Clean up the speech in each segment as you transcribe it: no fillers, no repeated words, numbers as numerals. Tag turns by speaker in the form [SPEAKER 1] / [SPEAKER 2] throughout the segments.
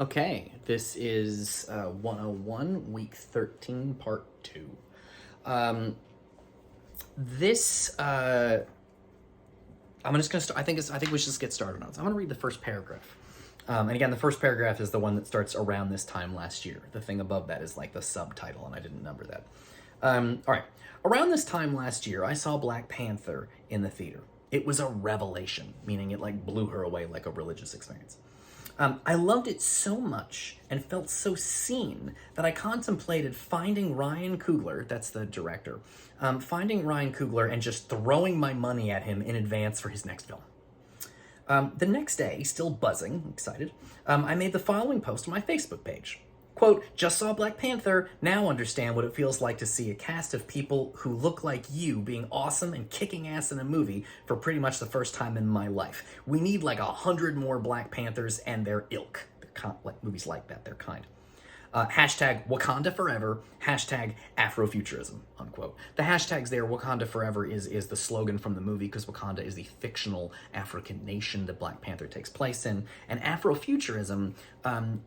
[SPEAKER 1] Okay, this is 101, week 13, part 2. Um, this, I'm just gonna start. I think we should just get started on this. I'm gonna read the first paragraph. And again, the first paragraph is the one that starts around this time last year. The thing above that is like the subtitle, and I didn't number that. All right. Around this time last year, I saw Black Panther in the theater. It was a revelation, meaning it like blew her away like a religious experience. I loved it so much and felt so seen that I contemplated finding Ryan Coogler, that's the director, finding Ryan Coogler and just throwing my money at him in advance for his next film. The next day, still buzzing, excited, I made the following post on my Facebook page. Quote, just saw Black Panther, now understand what it feels like to see a cast of people who look like you being awesome and kicking ass in a movie for pretty much the first time in my life. We need like 100 more Black Panthers and their ilk. Like movies like that, they're kind. Hashtag Wakanda Forever, hashtag Afrofuturism, unquote. The hashtags there, Wakanda Forever is the slogan from the movie because Wakanda is the fictional African nation that Black Panther takes place in. And Afrofuturism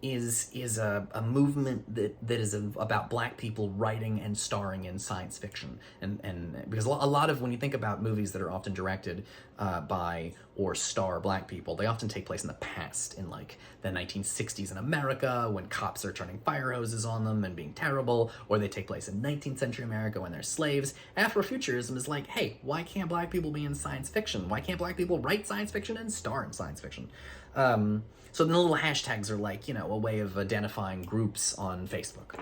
[SPEAKER 1] is a movement that is about Black people writing and starring in science fiction. And because a lot of, when you think about movies that are often directed by or star Black people, they often take place in the past, in like the 1960s in America when cops are turning fire hoses on them and being terrible, or they take place in 19th century America when they're slaves. Afrofuturism is like, hey, why can't Black people be in science fiction? Why can't Black people write science fiction and star in science fiction? So the little hashtags are like, a way of identifying groups on Facebook.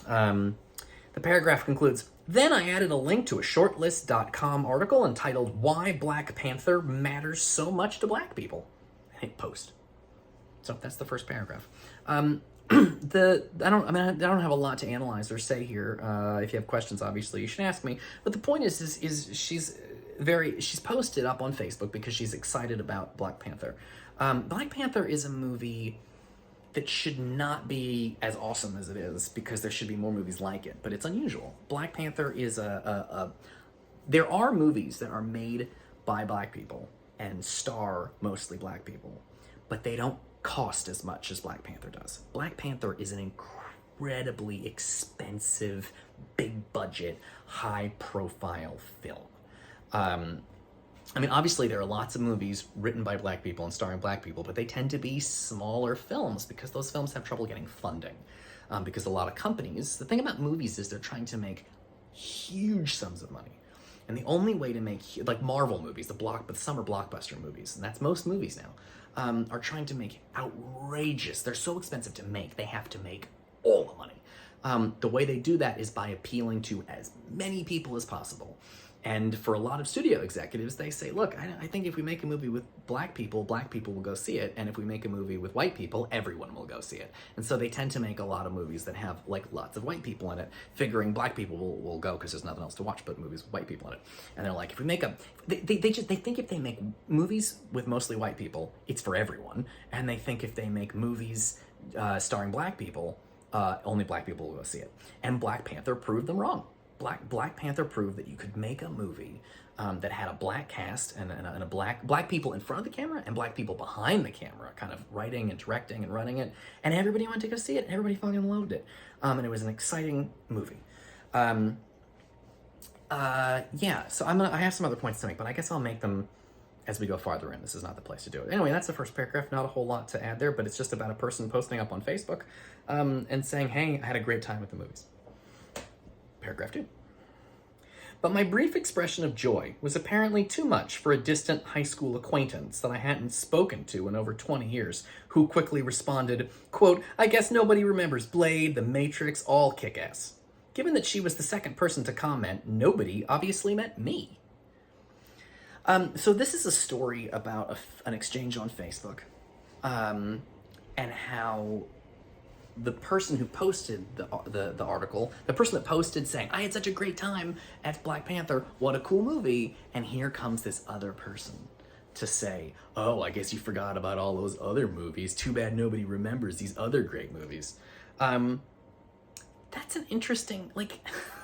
[SPEAKER 1] The paragraph concludes, then I added a link to a shortlist.com article entitled Why Black Panther Matters So Much to Black People. And hit post. So that's the first paragraph. I don't have a lot to analyze or say here. If you have questions, obviously you should ask me. But the point is she's posted up on Facebook because she's excited about Black Panther. Black Panther is a movie that should not be as awesome as it is because there should be more movies like it, but it's unusual. Black Panther is there are movies that are made by Black people and star mostly Black people, but they don't cost as much as Black Panther does. Black Panther is an incredibly expensive, big budget, high profile film. Obviously there are lots of movies written by Black people and starring Black people, but they tend to be smaller films because those films have trouble getting funding. Because a lot of companies, the thing about movies is they're trying to make huge sums of money. And the only way to make, like Marvel movies, the summer blockbuster movies, and that's most movies now, are trying to make outrageous, they're so expensive to make, they have to make all the money. The way they do that is by appealing to as many people as possible. And for a lot of studio executives, they say, look, I think if we make a movie with Black people will go see it. And if we make a movie with white people, everyone will go see it. And so they tend to make a lot of movies that have like lots of white people in it, figuring Black people will go because there's nothing else to watch but movies with white people in it. And they're like, if we make they think if they make movies with mostly white people, it's for everyone. And they think if they make movies starring Black people, only Black people will go see it. And Black Panther proved them wrong. Black Panther proved that you could make a movie that had a Black cast and a black people in front of the camera and Black people behind the camera, kind of writing and directing and running it, and everybody wanted to go see it. Everybody fucking loved it, and it was an exciting movie. So I have some other points to make, but I guess I'll make them as we go farther in. This is not the place to do it. Anyway, that's the first paragraph. Not a whole lot to add there, but it's just about a person posting up on Facebook and saying, hey, I had a great time with the movies. Paragraph 2. But my brief expression of joy was apparently too much for a distant high school acquaintance that I hadn't spoken to in over 20 years, who quickly responded, quote, I guess nobody remembers Blade, The Matrix, all kick-ass. Given that she was the second person to comment, nobody obviously meant me. So this is a story about an exchange on Facebook, and how the person who posted the article, the person that posted saying, I had such a great time at Black Panther, what a cool movie, and here comes this other person to say, oh, I guess you forgot about all those other movies, too bad nobody remembers these other great movies. That's an interesting,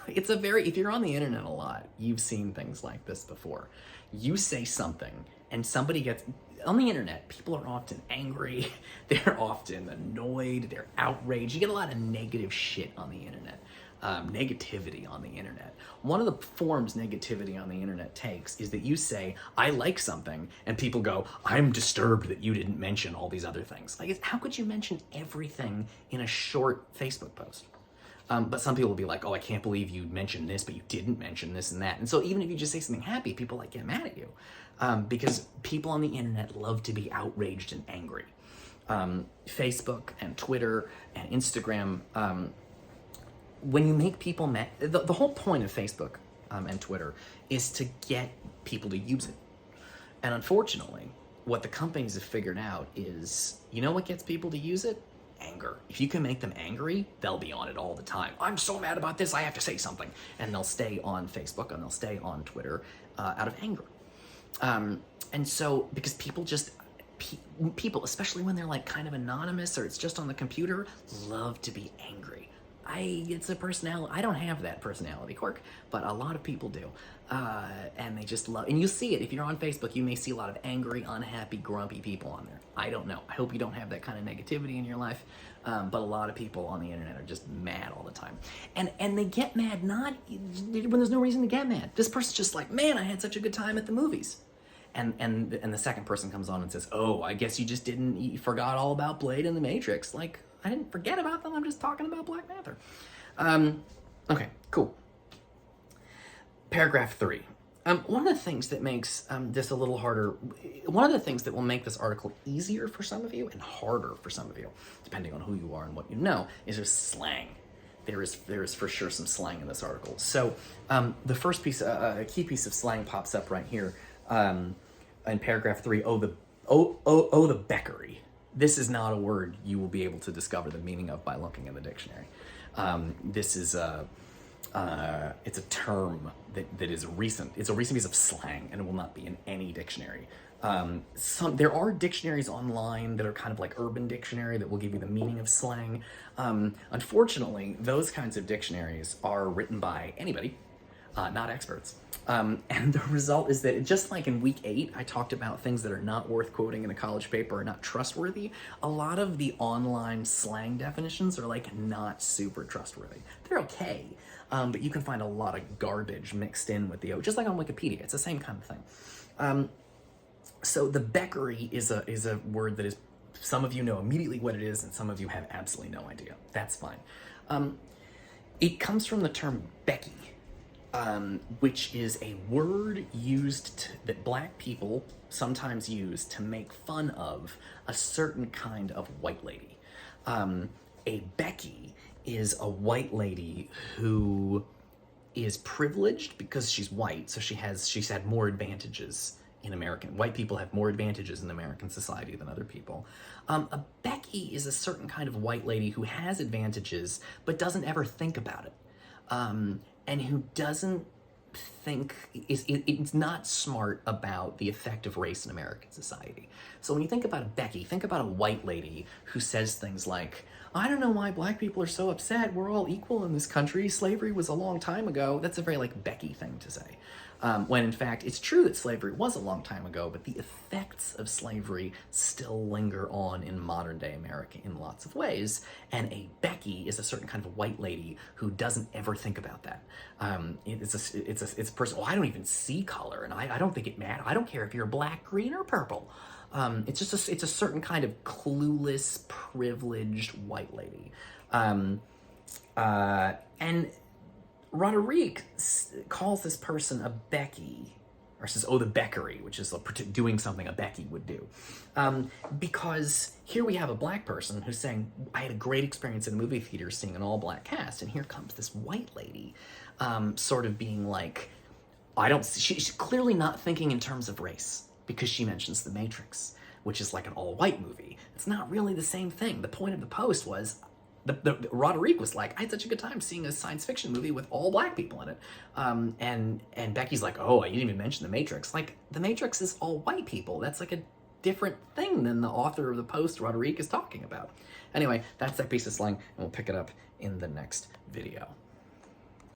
[SPEAKER 1] if you're on the internet a lot, you've seen things like this before. You say something, and somebody gets, on the internet, people are often angry, they're often annoyed, they're outraged. You get a lot of negative shit on the internet, negativity on the internet. One of the forms negativity on the internet takes is that you say, I like something, and people go, I'm disturbed that you didn't mention all these other things. Like, how could you mention everything in a short Facebook post? But some people will be like, oh, I can't believe you mentioned this, but you didn't mention this and that. And so even if you just say something happy, people like get mad at you, because people on the internet love to be outraged and angry. Facebook and Twitter and Instagram, when you make people mad, the whole point of Facebook and Twitter is to get people to use it. And unfortunately, what the companies have figured out is, you know what gets people to use it? Anger. If you can make them angry, they'll be on it all the time. I'm so mad about this, I have to say something. And they'll stay on Facebook and they'll stay on Twitter out of anger. And so, because people just, people, especially when they're like kind of anonymous or it's just on the computer, love to be angry. It's a personality. I don't have that personality quirk, but a lot of people do. And they just love, and you see it. If you're on Facebook, you may see a lot of angry, unhappy, grumpy people on there. I don't know. I hope you don't have that kind of negativity in your life. But a lot of people on the internet are just mad all the time. And they get mad not when there's no reason to get mad. This person's just like, man, I had such a good time at the movies. And the second person comes on and says, oh, I guess you forgot all about Blade and the Matrix. Like, I didn't forget about them. I'm just talking about Black Panther. Okay, cool. Paragraph 3. One of the things that makes this a little harder, one of the things that will make this article easier for some of you and harder for some of you, depending on who you are and what you know, is there's slang. There is for sure some slang in this article. So the first piece, a key piece of slang pops up right here in paragraph 3. Oh, the beckery. This is not a word you will be able to discover the meaning of by looking in the dictionary. This is it's a term that is recent. It's a recent piece of slang, and it will not be in any dictionary. There are dictionaries online that are kind of like Urban Dictionary that will give you the meaning of slang. Unfortunately, those kinds of dictionaries are written by anybody, not experts. And the result is that just like in week 8, I talked about things that are not worth quoting in a college paper or not trustworthy. A lot of the online slang definitions are like not super trustworthy. They're okay, but you can find a lot of garbage mixed in with just like on Wikipedia. It's the same kind of thing. So the beckery is a word that is, some of you know immediately what it is, and some of you have absolutely no idea. That's fine. It comes from the term Becky. Which is a word used that Black people sometimes use to make fun of a certain kind of white lady. A Becky is a white lady who is privileged because she's white, so she's had more advantages in white people have more advantages in American society than other people. A Becky is a certain kind of white lady who has advantages but doesn't ever think about it. And who doesn't think, it's not smart about the effect of race in American society. So when you think about a Becky, think about a white lady who says things like, I don't know why Black people are so upset, we're all equal in this country, slavery was a long time ago. That's a very like Becky thing to say. When in fact, it's true that slavery was a long time ago, but the effects of slavery still linger on in modern day America in lots of ways. And a Becky is a certain kind of white lady who doesn't ever think about that. It's a person, I don't even see color, and I don't think it matters. I don't care if you're black, green, or purple. It's a certain kind of clueless, privileged white lady. And Roderick calls this person a Becky, or says, oh, the beckery, which is doing something a Becky would do. Because here we have a Black person who's saying, I had a great experience in a movie theater seeing an all-Black cast, and here comes this white lady sort of being like, she's clearly not thinking in terms of race, because she mentions The Matrix, which is like an all-white movie. It's not really the same thing. The point of the post was, Roderick was like, I had such a good time seeing a science fiction movie with all Black people in it. And Becky's like, oh, you didn't even mention The Matrix. Like, The Matrix is all white people. That's like a different thing than the author of the post Roderick is talking about. Anyway, that's that piece of slang, and we'll pick it up in the next video.